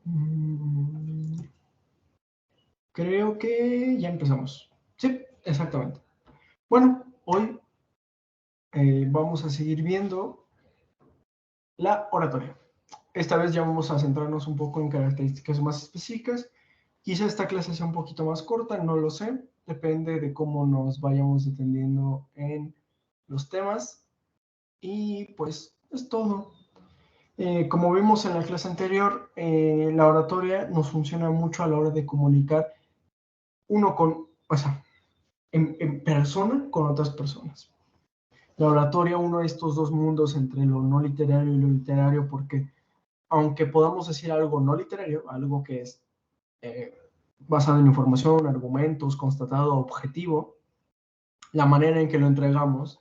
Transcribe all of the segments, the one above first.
Mm, Creo que ya empezamos. Sí, exactamente. Bueno, hoy vamos a seguir viendo la oratoria. Esta vez ya vamos a centrarnos un poco en características más específicas. Quizá esta clase sea un poquito más corta, no lo sé. Depende de cómo nos vayamos detendiendo en los temas. Y pues es todo. Como vimos en la clase anterior, la oratoria nos funciona mucho a la hora de comunicar uno con, o sea, en persona con otras personas. La oratoria une estos dos mundos entre lo no literario y lo literario porque aunque podamos decir algo no literario, algo que es eh, basado en información, argumentos, constatado, objetivo, la manera en que lo entregamos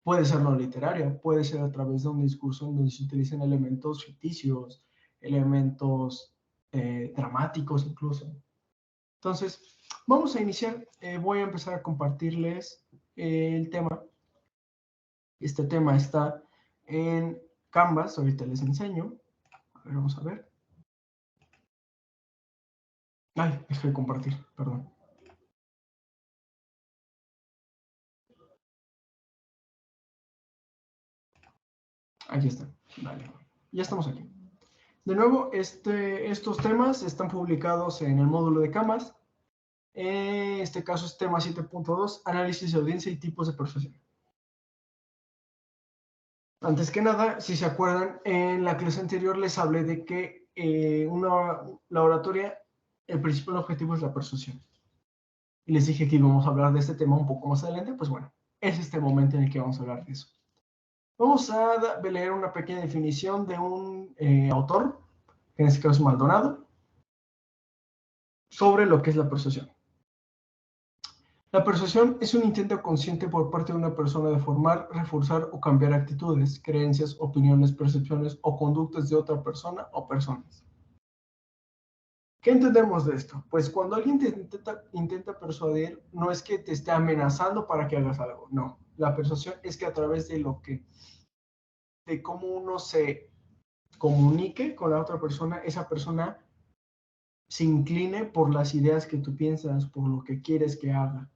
puede ser no literaria, puede ser a través de un discurso en donde se utilizan elementos ficticios, elementos dramáticos incluso. Entonces, vamos a iniciar. Voy a empezar a compartirles el tema. Este tema está en Canvas, ahorita les enseño. A ver, vamos a ver. Ay, dejé de compartir, perdón. Aquí está, vale. Ya estamos aquí. De nuevo, estos temas están publicados en el módulo de Canvas. En este caso es tema 7.2, análisis de audiencia y tipos de persuasión. Antes que nada, si se acuerdan, en la clase anterior les hablé de que la oratoria, el principal objetivo es la persuasión. Y les dije que íbamos a hablar de este tema un poco más adelante, pues bueno, es este momento en el que vamos a hablar de eso. Vamos a leer una pequeña definición de un autor, que en este caso es Maldonado, sobre lo que es la persuasión. La persuasión es un intento consciente por parte de una persona de formar, reforzar o cambiar actitudes, creencias, opiniones, percepciones o conductas de otra persona o personas. ¿Qué entendemos de esto? Pues cuando alguien te intenta persuadir, no es que te esté amenazando para que hagas algo, no. La persuasión es que a través de cómo uno se comunique con la otra persona, esa persona se incline por las ideas que tú piensas, por lo que quieres que haga.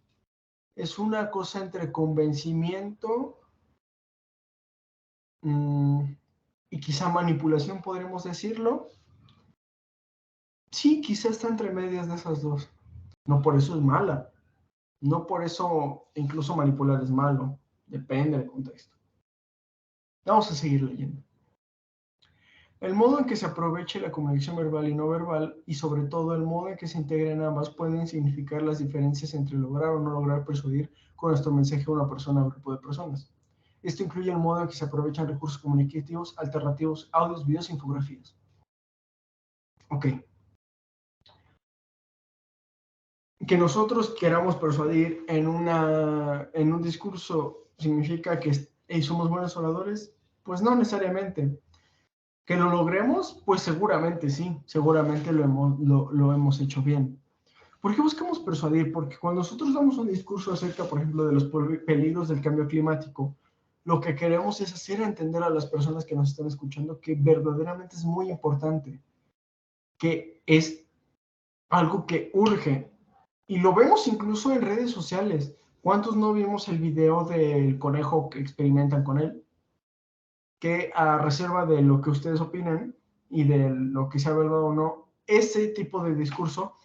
Es una cosa entre convencimiento y quizá manipulación, podremos decirlo. Sí, quizá está entre medias de esas dos. No por eso es mala. No por eso incluso manipular es malo. Depende del contexto. Vamos a seguir leyendo. El modo en que se aproveche la comunicación verbal y no verbal, y sobre todo el modo en que se integren ambas, pueden significar las diferencias entre lograr o no lograr persuadir con nuestro mensaje a una persona o grupo de personas. Esto incluye el modo en que se aprovechan recursos comunicativos alternativos, audios, videos e infografías. Ok. Que nosotros queramos persuadir en un discurso significa que somos buenos oradores, pues no necesariamente. Que lo logremos, pues seguramente sí, seguramente lo hemos hecho bien. ¿Por qué buscamos persuadir? Porque cuando nosotros damos un discurso acerca, por ejemplo, de los peligros del cambio climático, lo que queremos es hacer entender a las personas que nos están escuchando que verdaderamente es muy importante, que es algo que urge. Y lo vemos incluso en redes sociales. ¿Cuántos no vimos el video del conejo que experimentan con él? Que a reserva de lo que ustedes opinan y de lo que sea verdad o no, ese tipo de discurso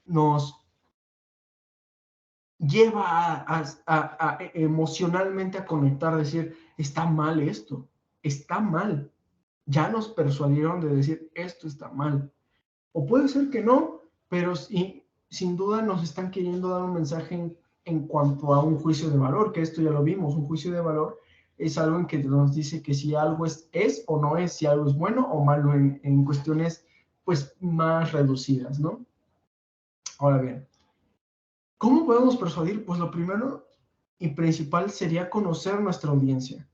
nos lleva a emocionalmente a conectar, decir, está mal esto, está mal. Ya nos persuadieron de decir, esto está mal. O puede ser que no, pero sin duda nos están queriendo dar un mensaje en cuanto a un juicio de valor, que esto ya lo vimos, un juicio de valor es algo en que nos dice que si algo es o no es, si algo es bueno o malo en cuestiones pues más reducidas, ¿no? Ahora bien, ¿cómo podemos persuadir? Pues lo primero y principal sería conocer nuestra audiencia.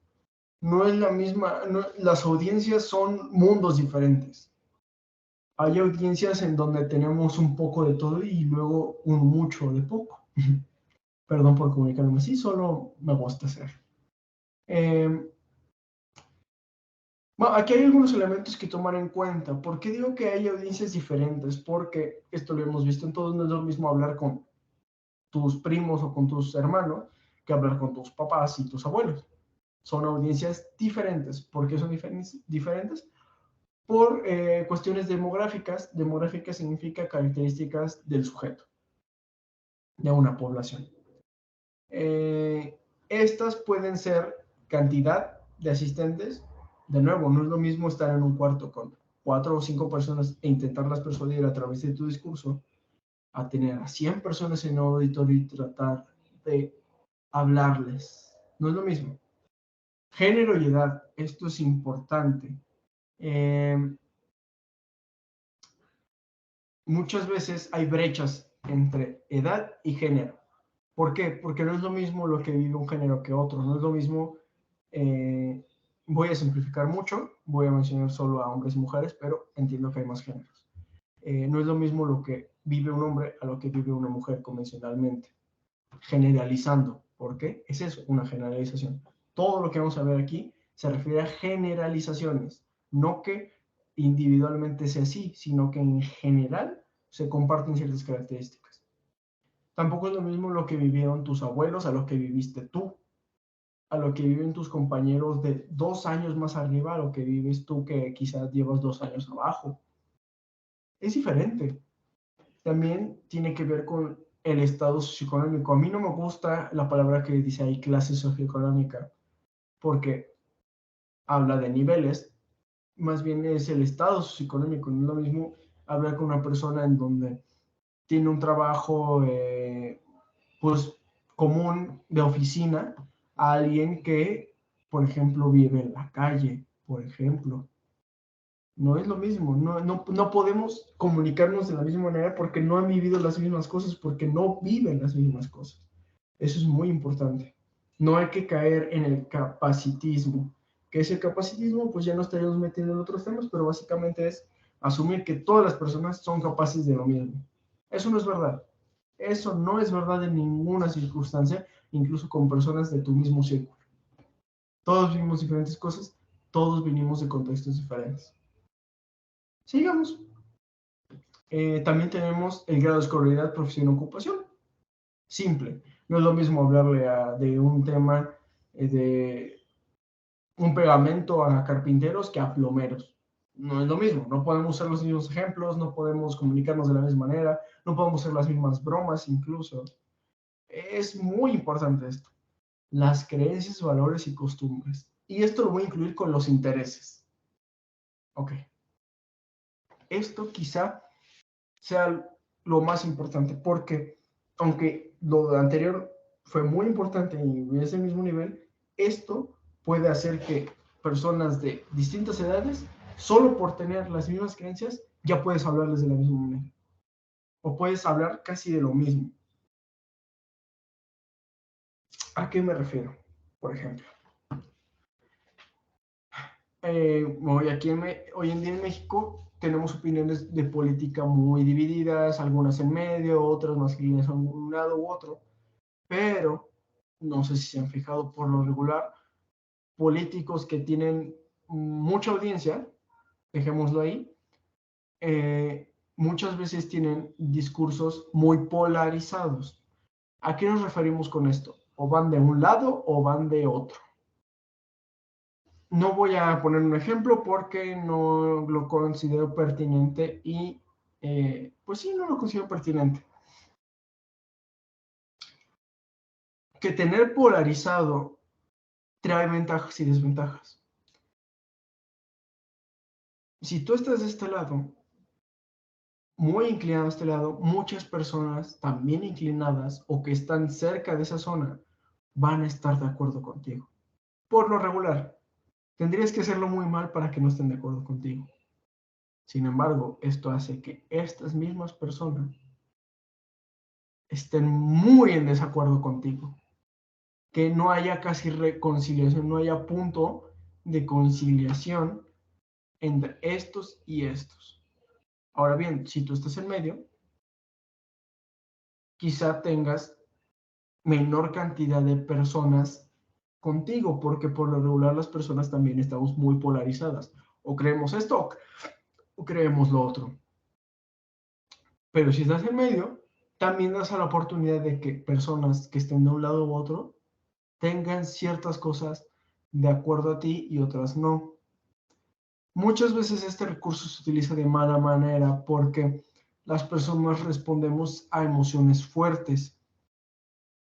No es la misma, no, las audiencias son mundos diferentes. Hay audiencias en donde tenemos un poco de todo y luego un mucho de poco. Perdón por comunicarme así, solo me gusta hacer. Eh, Bueno, aquí hay algunos elementos que tomar en cuenta. ¿Por qué digo que hay audiencias diferentes? Porque esto lo hemos visto en todos, no es lo mismo hablar con tus primos o con tus hermanos que hablar con tus papás y tus abuelos. Son audiencias diferentes. ¿Por qué son diferentes? Por cuestiones demográficas. Demográfica significa características del sujeto, de una población. Estas pueden ser cantidad de asistentes. De nuevo, no es lo mismo estar en un cuarto con 4 o 5 personas e intentarlas persuadir a través de tu discurso a tener a 100 personas en un auditorio y tratar de hablarles. No es lo mismo. Género y edad, esto es importante. Muchas veces hay brechas entre edad y género. ¿Por qué? Porque no es lo mismo lo que vive un género que otro. No es lo mismo, voy a simplificar mucho, voy a mencionar solo a hombres y mujeres, pero entiendo que hay más géneros. No es lo mismo lo que vive un hombre a lo que vive una mujer convencionalmente. Generalizando. ¿Por qué? Es eso, una generalización. Todo lo que vamos a ver aquí se refiere a generalizaciones, no que individualmente sea así, sino que en general se comparten ciertas características. Tampoco es lo mismo lo que vivieron tus abuelos a lo que viviste tú, a lo que viven tus compañeros de 2 años más arriba, a lo que vives tú que quizás llevas 2 años abajo. Es diferente. También tiene que ver con el estado socioeconómico. A mí no me gusta la palabra que dice ahí clase socioeconómica, porque habla de niveles, más bien es el estado socioeconómico. No es lo mismo hablar con una persona en donde tiene un trabajo pues común de oficina a alguien que, por ejemplo, vive en la calle, por ejemplo. No es lo mismo, no podemos comunicarnos de la misma manera porque no han vivido las mismas cosas, porque no viven las mismas cosas. Eso es muy importante. No hay que caer en el capacitismo. ¿Qué es el capacitismo? Pues ya no estaríamos metiendo en otros temas, pero básicamente es asumir que todas las personas son capaces de lo mismo. Eso no es verdad. Eso no es verdad en ninguna circunstancia, incluso con personas de tu mismo círculo. Todos vivimos diferentes cosas, todos venimos de contextos diferentes. Sigamos. También tenemos el grado de escolaridad, profesión o ocupación. Simple. No es lo mismo hablarle de un tema de un pegamento a carpinteros que a plomeros. No es lo mismo. No podemos usar los mismos ejemplos, no podemos comunicarnos de la misma manera, no podemos hacer las mismas bromas incluso. Es muy importante esto. Las creencias, valores y costumbres. Y esto lo voy a incluir con los intereses. Ok. Esto quizá sea lo más importante, porque aunque lo anterior fue muy importante y es el mismo nivel, esto puede hacer que personas de distintas edades, solo por tener las mismas creencias, ya puedes hablarles de la misma manera. O puedes hablar casi de lo mismo. ¿A qué me refiero? Por ejemplo, hoy en día en México tenemos opiniones de política muy divididas, algunas en medio, otras más que a un lado u otro, pero no sé si se han fijado por lo regular, políticos que tienen mucha audiencia, dejémoslo ahí, muchas veces tienen discursos muy polarizados. ¿A qué nos referimos con esto? O van de un lado o van de otro. No voy a poner un ejemplo porque no lo considero pertinente y pues sí, no lo considero pertinente. Que tener polarizado trae ventajas y desventajas. Si tú estás de este lado, muy inclinado a este lado, muchas personas también inclinadas o que están cerca de esa zona van a estar de acuerdo contigo. Por lo regular, tendrías que hacerlo muy mal para que no estén de acuerdo contigo. Sin embargo, esto hace que estas mismas personas estén muy en desacuerdo contigo. Que no haya casi reconciliación, no haya punto de conciliación entre estos y estos. Ahora bien, si tú estás en medio, quizá tengas menor cantidad de personas contigo, porque por lo regular las personas también estamos muy polarizadas. O creemos esto o creemos lo otro. Pero si estás en medio, también das a la oportunidad de que personas que estén de un lado u otro tengan ciertas cosas de acuerdo a ti y otras no. Muchas veces este recurso se utiliza de mala manera porque las personas respondemos a emociones fuertes.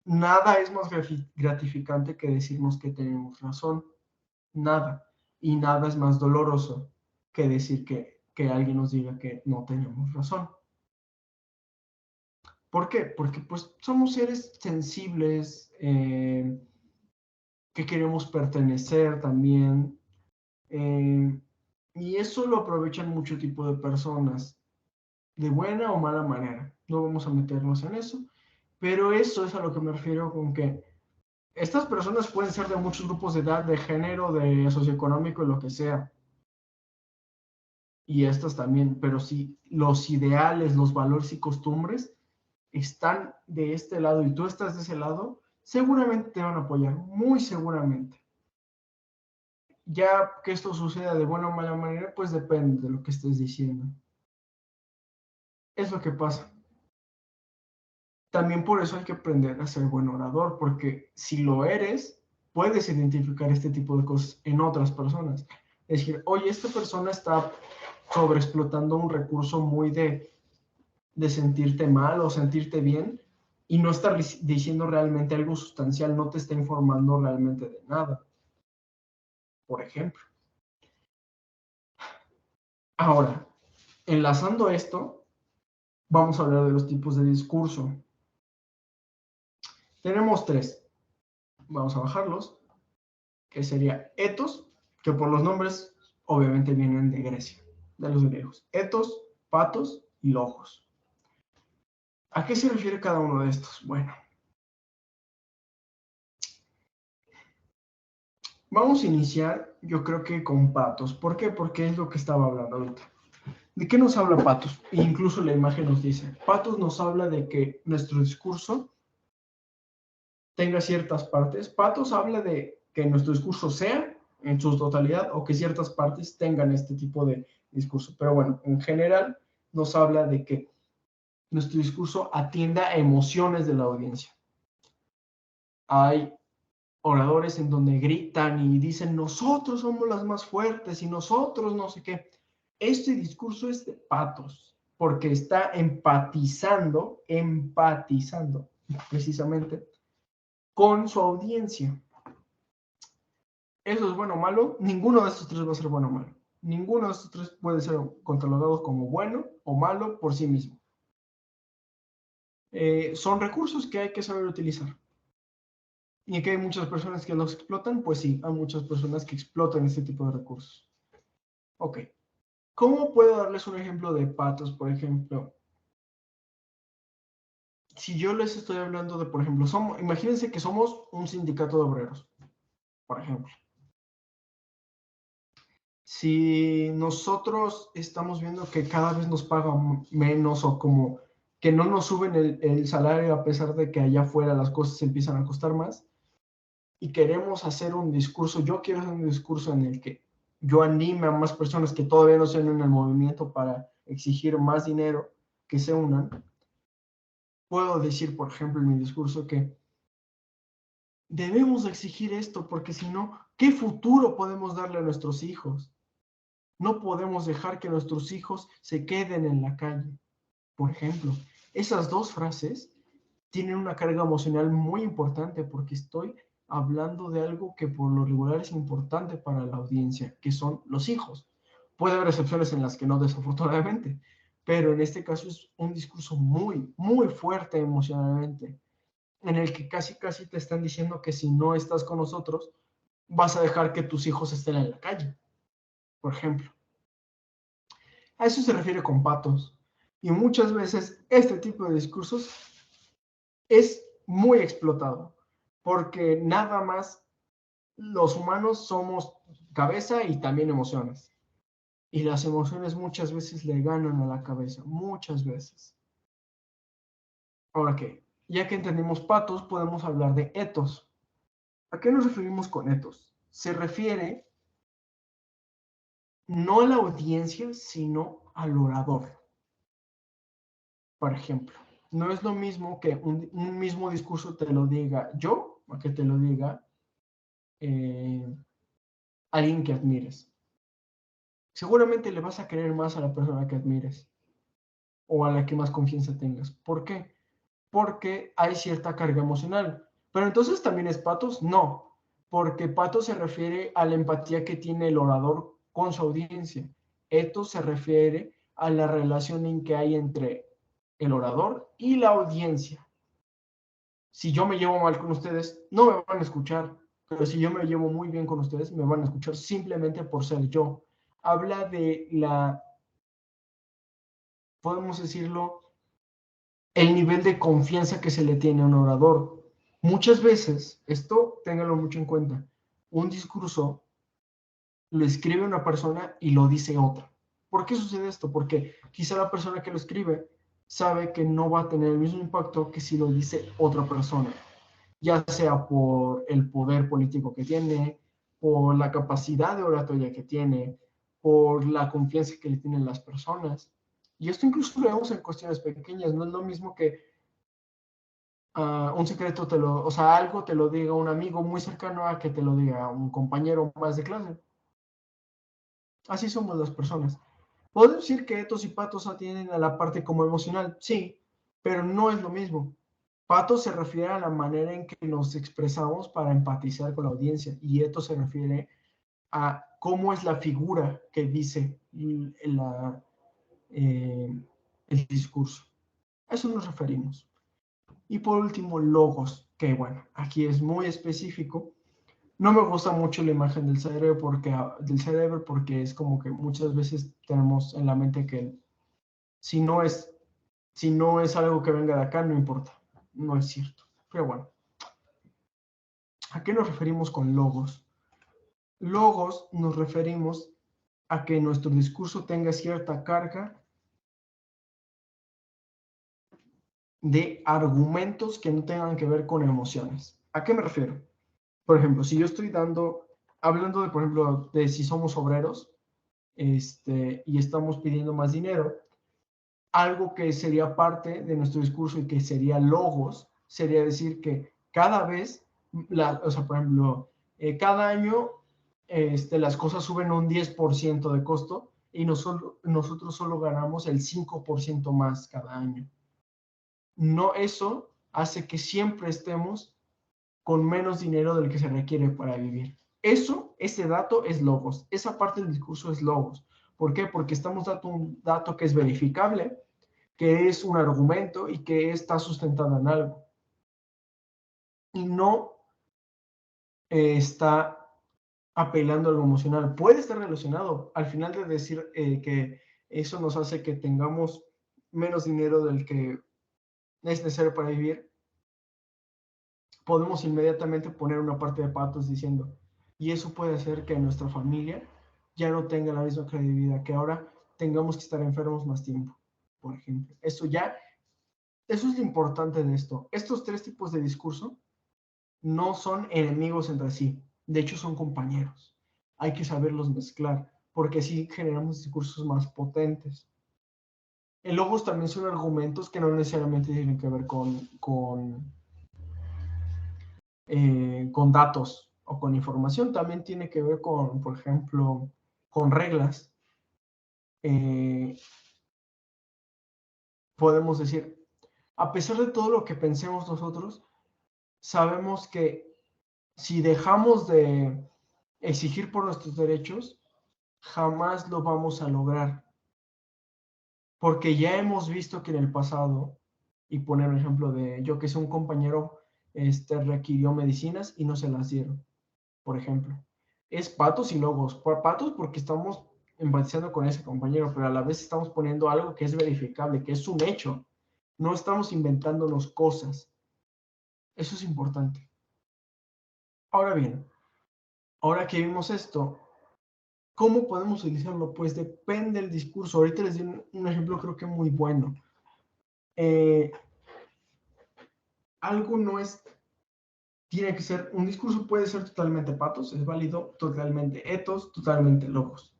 Nada es más gratificante que decirnos que tenemos razón. Nada. Y nada es más doloroso que decir que alguien nos diga que no tenemos razón. ¿Por qué? Porque pues somos seres sensibles, que queremos pertenecer también. Y eso lo aprovechan mucho tipo de personas, de buena o mala manera. No vamos a meternos en eso, pero eso es a lo que me refiero con que estas personas pueden ser de muchos grupos de edad, de género, de socioeconómico y lo que sea. Y estas también, pero si los ideales, los valores y costumbres están de este lado y tú estás de ese lado, seguramente te van a apoyar, muy seguramente. Ya que esto suceda de buena o mala manera, pues depende de lo que estés diciendo. Es lo que pasa. También por eso hay que aprender a ser buen orador, porque si lo eres, puedes identificar este tipo de cosas en otras personas. Es decir, oye, esta persona está sobreexplotando un recurso muy de sentirte mal o sentirte bien y no está diciendo realmente algo sustancial, no te está informando realmente de nada, por ejemplo. Ahora, enlazando esto, vamos a hablar de los tipos de discurso. Tenemos tres. Vamos a bajarlos, que sería etos, que por los nombres obviamente vienen de Grecia, de los griegos. Etos, patos y logos. ¿A qué se refiere cada uno de estos? Bueno, vamos a iniciar, yo creo que con patos. ¿Por qué? Porque es lo que estaba hablando ahorita. ¿De qué nos habla patos? E incluso la imagen nos dice, patos nos habla de que nuestro discurso tenga ciertas partes. Patos habla de que nuestro discurso sea en su totalidad o que ciertas partes tengan este tipo de discurso. Pero bueno, en general nos habla de que nuestro discurso atienda a emociones de la audiencia. Hay oradores en donde gritan y dicen nosotros somos las más fuertes y nosotros no sé qué. Este discurso es de patos porque está empatizando precisamente con su audiencia. ¿Eso es bueno o malo? Ninguno de estos tres va a ser bueno o malo. Ninguno de estos tres puede ser catalogado como bueno o malo por sí mismo. Son recursos que hay que saber utilizar. ¿Y que hay muchas personas que los explotan? Pues sí, hay muchas personas que explotan este tipo de recursos. Ok. ¿Cómo puedo darles un ejemplo de patos, por ejemplo? Si yo les estoy hablando de, por ejemplo, imagínense que somos un sindicato de obreros, por ejemplo. Si nosotros estamos viendo que cada vez nos pagan menos o como que no nos suben el salario a pesar de que allá afuera las cosas empiezan a costar más y queremos hacer un discurso, yo quiero hacer un discurso en el que yo anime a más personas que todavía no se unen al movimiento para exigir más dinero, que se unan, puedo decir, por ejemplo, en mi discurso que debemos exigir esto porque si no, ¿qué futuro podemos darle a nuestros hijos? No podemos dejar que nuestros hijos se queden en la calle. Por ejemplo, esas dos frases tienen una carga emocional muy importante porque estoy hablando de algo que por lo regular es importante para la audiencia, que son los hijos. Puede haber excepciones en las que no, desafortunadamente, pero en este caso es un discurso muy, muy fuerte emocionalmente, en el que casi, casi te están diciendo que si no estás con nosotros, vas a dejar que tus hijos estén en la calle, por ejemplo. A eso se refiere con patos. Y muchas veces este tipo de discursos es muy explotado, porque nada más los humanos somos cabeza y también emociones. Y las emociones muchas veces le ganan a la cabeza, muchas veces. Ahora, ¿qué? Ya que entendimos patos, podemos hablar de etos. ¿A qué nos referimos con etos? Se refiere no a la audiencia, sino al orador. Por ejemplo, no es lo mismo que un mismo discurso te lo diga yo, a que te lo diga alguien que admires. Seguramente le vas a querer más a la persona que admires o a la que más confianza tengas. ¿Por qué? Porque hay cierta carga emocional. Pero entonces también es patos, no, porque patos se refiere a la empatía que tiene el orador con su audiencia. Esto se refiere a la relación en que hay entre el orador y la audiencia. Si yo me llevo mal con ustedes, no me van a escuchar, pero si yo me llevo muy bien con ustedes, me van a escuchar simplemente por ser yo. Habla de la, podemos decirlo, el nivel de confianza que se le tiene a un orador. Muchas veces, esto ténganlo mucho en cuenta, un discurso lo escribe una persona y lo dice otra. ¿Por qué sucede esto? Porque quizá la persona que lo escribe sabe que no va a tener el mismo impacto que si lo dice otra persona, ya sea por el poder político que tiene, por la capacidad de oratoria que tiene, por la confianza que le tienen las personas. Y esto incluso lo vemos en cuestiones pequeñas, no es lo mismo que un secreto o sea, algo te lo diga un amigo muy cercano a que te lo diga un compañero más de clase. Así somos las personas. Puedo decir que etos y patos atienden a la parte como emocional, sí, pero no es lo mismo. Patos se refiere a la manera en que nos expresamos para empatizar con la audiencia y etos se refiere a cómo es la figura que dice el discurso. A eso nos referimos. Y por último, logos, que bueno, aquí es muy específico. No me gusta mucho la imagen del cerebro porque es como que muchas veces tenemos en la mente que si no es, si no es algo que venga de acá, no importa. No es cierto. Pero bueno, ¿a qué nos referimos con logos? Logos nos referimos a que nuestro discurso tenga cierta carga de argumentos que no tengan que ver con emociones. ¿A qué me refiero? Por ejemplo, si yo estoy hablando de, por ejemplo, de si somos obreros, y estamos pidiendo más dinero, algo que sería parte de nuestro discurso y que sería logos, sería decir que cada vez, o sea, por ejemplo, cada año las cosas suben un 10% de costo y nosotros solo ganamos el 5% más cada año. No, eso hace que siempre estemos con menos dinero del que se requiere para vivir. Ese dato es logos. Esa parte del discurso es logos. ¿Por qué? Porque estamos dando un dato que es verificable, que es un argumento y que está sustentado en algo. Y no está apelando a algo emocional. Puede estar relacionado. Al final de decir que eso nos hace que tengamos menos dinero del que es necesario para vivir, podemos inmediatamente poner una parte de patos diciendo, y eso puede hacer que nuestra familia ya no tenga la misma credibilidad, que ahora tengamos que estar enfermos más tiempo, por ejemplo. Eso es lo importante de esto. Estos tres tipos de discurso no son enemigos entre sí, de hecho son compañeros. Hay que saberlos mezclar, porque así generamos discursos más potentes. El logos también son argumentos que no necesariamente tienen que ver con datos o con información, también tiene que ver con, por ejemplo, con reglas. Eh, Podemos decir, a pesar de todo lo que pensemos nosotros, sabemos que si dejamos de exigir por nuestros derechos, jamás lo vamos a lograr, porque ya hemos visto que en el pasado, y poner un ejemplo de yo que sé, un compañero requirió medicinas y no se las dieron, por ejemplo. Es patos y logos. Patos porque estamos empatizando con ese compañero, pero a la vez estamos poniendo algo que es verificable, que es un hecho. No estamos inventándonos cosas. Eso es importante. Ahora bien, ahora que vimos esto, ¿cómo podemos utilizarlo? Pues depende del discurso. Ahorita les di un ejemplo creo que muy bueno. Eh, algo no es tiene que ser, un discurso puede ser totalmente patos, es válido, totalmente ethos, totalmente logos.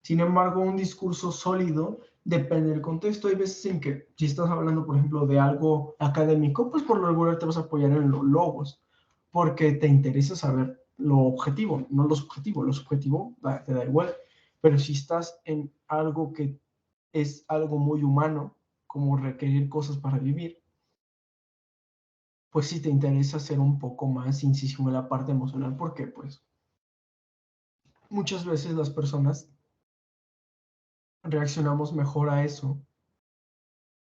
Sin embargo, un discurso sólido depende del contexto. Hay veces en que, si estás hablando, por ejemplo, de algo académico, pues por lo regular te vas a apoyar en los logos, porque te interesa saber lo objetivo, no lo subjetivo. Lo subjetivo te da igual. Pero si estás en algo que es algo muy humano, como requerir cosas para vivir, pues sí te interesa ser un poco más incisivo en la parte emocional, porque pues muchas veces las personas reaccionamos mejor a eso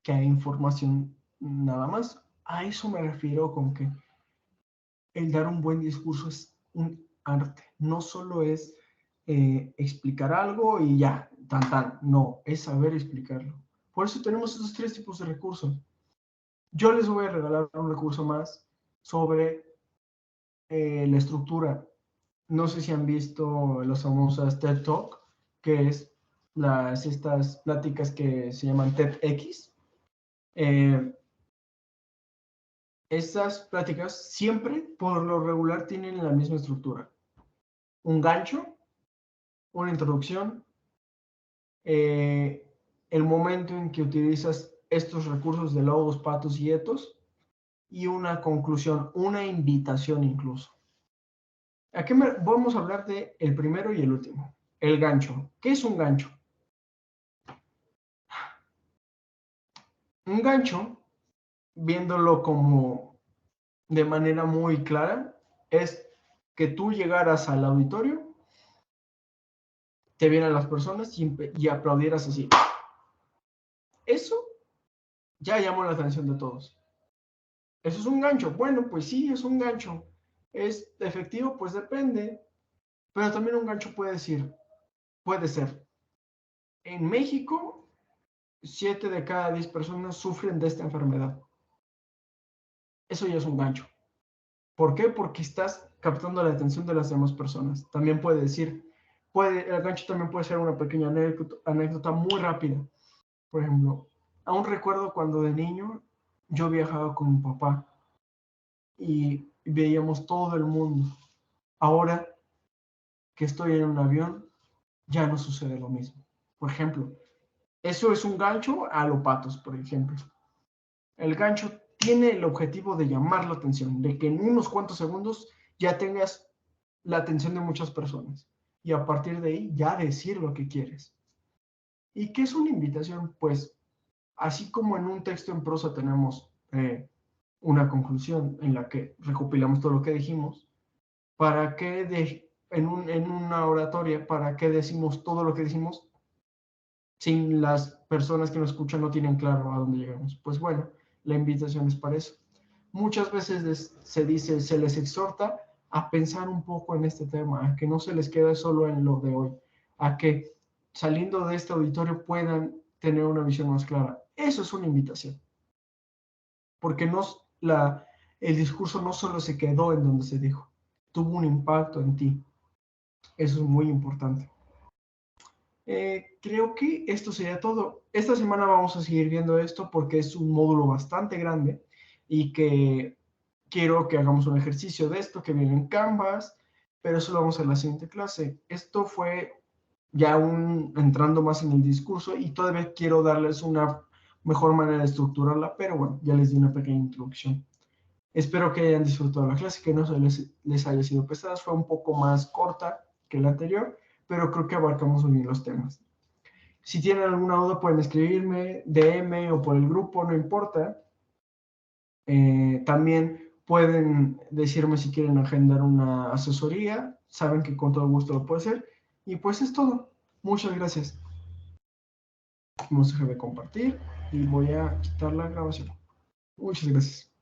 que a información nada más. A eso me refiero con que el dar un buen discurso es un arte. No solo es explicar algo y ya, tan tan. No, es saber explicarlo. Por eso tenemos esos 3 tipos de recursos. Yo les voy a regalar un recurso más sobre la estructura. No sé si han visto las famosas TED Talk, que es estas pláticas que se llaman TEDx. Estas pláticas siempre, por lo regular, tienen la misma estructura. Un gancho, una introducción, el momento en que utilizas estos recursos de logos, patos y etos, y una conclusión, una invitación incluso. Vamos a hablar de el primero y el último. El gancho. ¿Qué es un gancho? Un gancho, viéndolo como de manera muy clara, es que tú llegaras al auditorio, te vieran las personas y aplaudieras así. Eso ya llamó la atención de todos. ¿Eso es un gancho? Bueno, pues sí, es un gancho. ¿Es efectivo? Pues depende. Pero también un gancho puede ser, en México, 7 de cada 10 personas sufren de esta enfermedad. Eso ya es un gancho. ¿Por qué? Porque estás captando la atención de las demás personas. También puede decir, el gancho también puede ser una pequeña anécdota muy rápida. Por ejemplo, aún recuerdo cuando de niño yo viajaba con mi papá y veíamos todo el mundo. Ahora que estoy en un avión, ya no sucede lo mismo. Por ejemplo, eso es un gancho a lo patos, por ejemplo. El gancho tiene el objetivo de llamar la atención, de que en unos cuantos segundos ya tengas la atención de muchas personas y a partir de ahí ya decir lo que quieres. ¿Y qué es una invitación? Pues así como en un texto en prosa tenemos una conclusión en la que recopilamos todo lo que dijimos, ¿para qué en una oratoria, para qué decimos todo lo que decimos si las personas que nos escuchan no tienen claro a dónde llegamos? Pues bueno, la invitación es para eso. Muchas veces se les exhorta a pensar un poco en este tema, a que no se les quede solo en lo de hoy, a que saliendo de este auditorio puedan tener una visión más clara. Eso es una invitación, porque el discurso no solo se quedó en donde se dijo, tuvo un impacto en ti. Eso es muy importante. Creo que esto sería todo. Esta semana vamos a seguir viendo esto porque es un módulo bastante grande y que quiero que hagamos un ejercicio de esto que viene en Canvas, pero eso lo vamos a hacer en la siguiente clase. Esto fue ya entrando más en el discurso y todavía quiero darles una mejor manera de estructurarla, pero bueno, ya les di una pequeña introducción. Espero que hayan disfrutado la clase, que no se les haya sido pesada. Fue un poco más corta que la anterior, pero creo que abarcamos muy bien los temas. Si tienen alguna duda pueden escribirme, DM o por el grupo, no importa. También pueden decirme si quieren agendar una asesoría. Saben que con todo gusto lo puedo hacer. Y pues es todo. Muchas gracias. Vamos a dejar de compartir y voy a quitar la grabación. Muchas gracias.